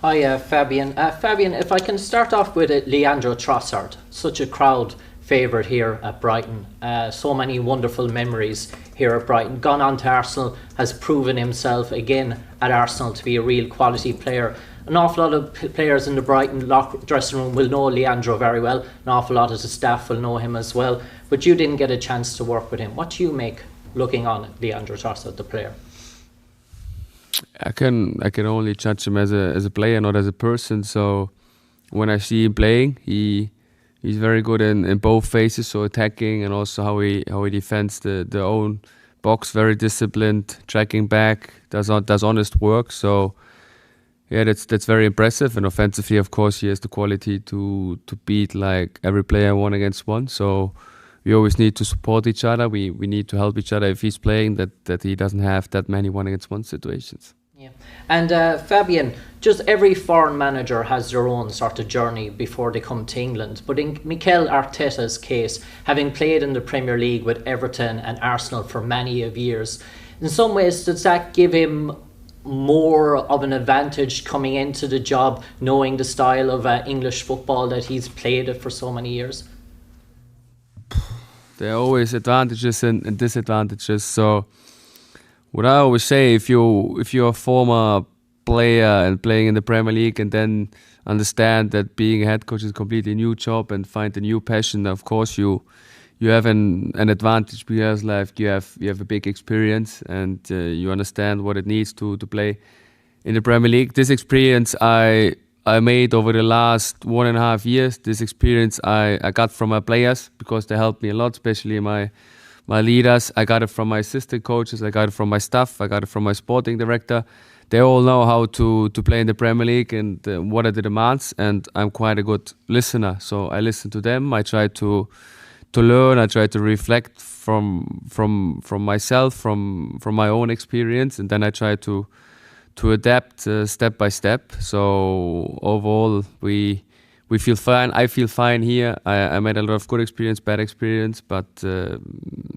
Hi, Fabian. Fabian, if I can start off with Leandro Trossard, such a crowd favourite here at Brighton. So many wonderful memories here at Brighton. Gone on to Arsenal, has proven himself again at Arsenal to be a real quality player. An awful lot of players in the Brighton dressing room will know Leandro very well. An awful lot of the staff will know him as well. But you didn't get a chance to work with him. What do you make looking on Leandro Trossard, the player? I can only judge him as a player, not as a person. So when I see him playing, he's very good in both phases, so attacking and also how he defends the own box. Very disciplined, tracking back, does honest work. So yeah, that's very impressive. And offensively, of course, he has the quality to beat like every player 1-against-1. So we always need to support each other. We need to help each other if he's playing, that he doesn't have that many 1-against-1 situations. Yeah. And Fabian, just every foreign manager has their own sort of journey before they come to England. But in Mikel Arteta's case, having played in the Premier League with Everton and Arsenal for many of years, in some ways, does that give him more of an advantage coming into the job, knowing the style of English football that he's played it for so many years? There are always advantages and disadvantages. So what I always say, if you're a former player and playing in the Premier League and then understand that being a head coach is a completely new job and find a new passion, of course you have an advantage because like you have a big experience and you understand what it needs to play in the Premier League. This experience I made over the last 1.5 years. This experience I got from my players because they helped me a lot, especially my leaders. I got it from my assistant coaches, I got it from my staff, I got it from my sporting director. They all know how to play in the Premier League and what are the demands, and I'm quite a good listener. So I listen to them, I try to learn, I try to reflect from myself, from my own experience, and then I try to adapt step by step. So overall, we feel fine. I feel fine here. I made a lot of good experience, bad experience, but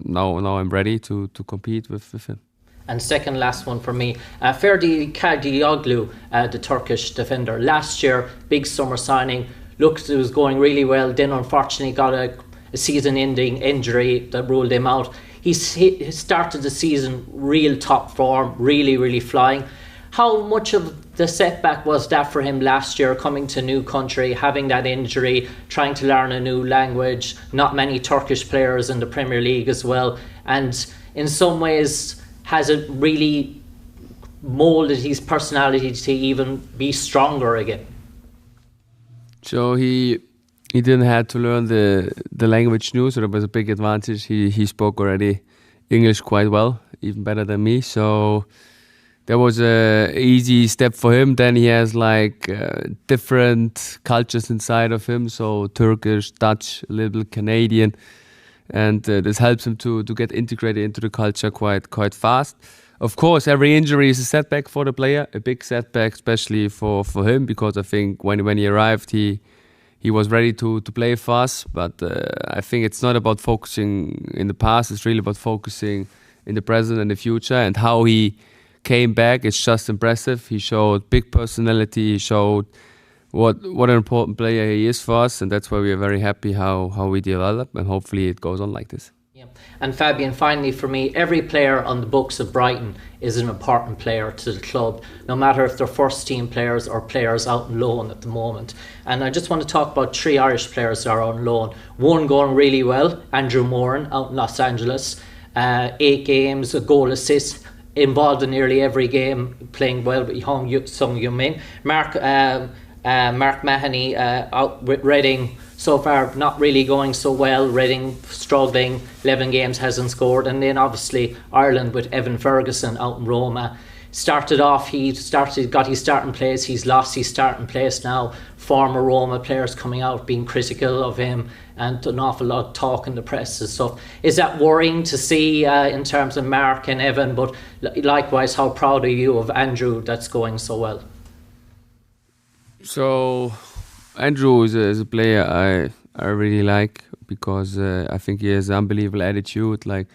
now I'm ready to compete with him. And second last one for me, Ferdi Kadioglu, the Turkish defender. Last year, big summer signing, looked it was going really well, then unfortunately got a season-ending injury that ruled him out. He started the season real top form, really flying. How much of the setback was that for him last year, coming to a new country, having that injury, trying to learn a new language, not many Turkish players in the Premier League as well, and in some ways has it really moulded his personality to even be stronger again? So he didn't have to learn the language new, so that was a big advantage. He spoke already English quite well, even better than me, so that was a easy step for him. Then he has like different cultures inside of him, so Turkish, Dutch, a little Canadian, and this helps him to get integrated into the culture quite fast. Of course, every injury is a setback for the player, a big setback, especially for him, because I think when he arrived, he was ready to play for us. But I think it's not about focusing in the past; it's really about focusing in the present and the future, and how he came back. It's just impressive. He showed big personality. He showed what an important player he is for us, and that's why we are very happy how we develop, and hopefully it goes on like this. Yeah. And Fabian, finally for me, every player on the books of Brighton is an important player to the club, no matter if they're first team players or players out on loan at the moment. And I just want to talk about 3 Irish players that are on loan. One going really well, Andrew Moran out in Los Angeles, 8 games, a goal assist, involved in nearly every game, playing well with Sung Min. Mark Mahoney out with Reading, so far not really going so well. Reading struggling, 11 games, hasn't scored. And then obviously Ireland with Evan Ferguson out in Roma. Got his starting place, he's lost his starting place now. Former Roma players coming out being critical of him, and an awful lot of talk in the press and stuff. Is that worrying to see in terms of Mark and Evan? But likewise, how proud are you of Andrew that's going so well? So Andrew is a player I really like because I think he has an unbelievable attitude. Like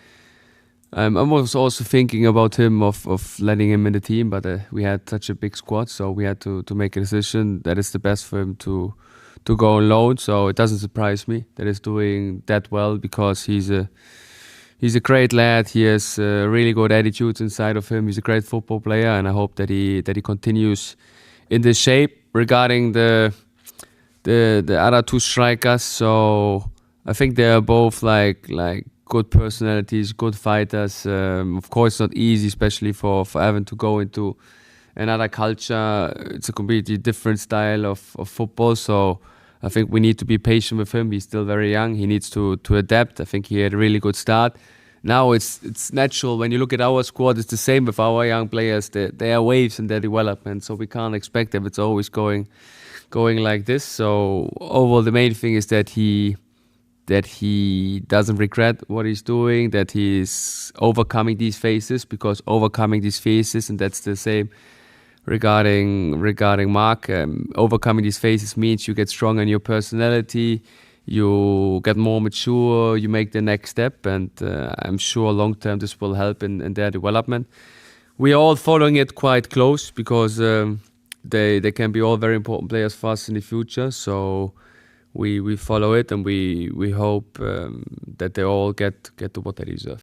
I was also thinking about him of letting him in the team, but we had such a big squad, so we had to make a decision that is the best for him to go on loan. So it doesn't surprise me that he's doing that well, because he's a great lad. He has really good attitudes inside of him. He's a great football player, and I hope that he continues in this shape. Regarding the other two strikers, so I think they are both like good personalities, good fighters. Of course, not easy, especially for Evan to go into another culture. It's a completely different style of football. So I think we need to be patient with him. He's still very young. He needs to adapt. I think he had a really good start. Now it's natural. When you look at our squad, it's the same with our young players. There are waves in their development, so we can't expect them. It's always going like this. So overall, the main thing is that he doesn't regret what he's doing, that he's overcoming these phases, because overcoming these phases, and that's the same regarding Mark, overcoming these phases means you get stronger in your personality, you get more mature, you make the next step, and I'm sure long term this will help in their development. We are all following it quite close, because they can be all very important players for us in the future, so we follow it, and we hope that they all get to what they deserve.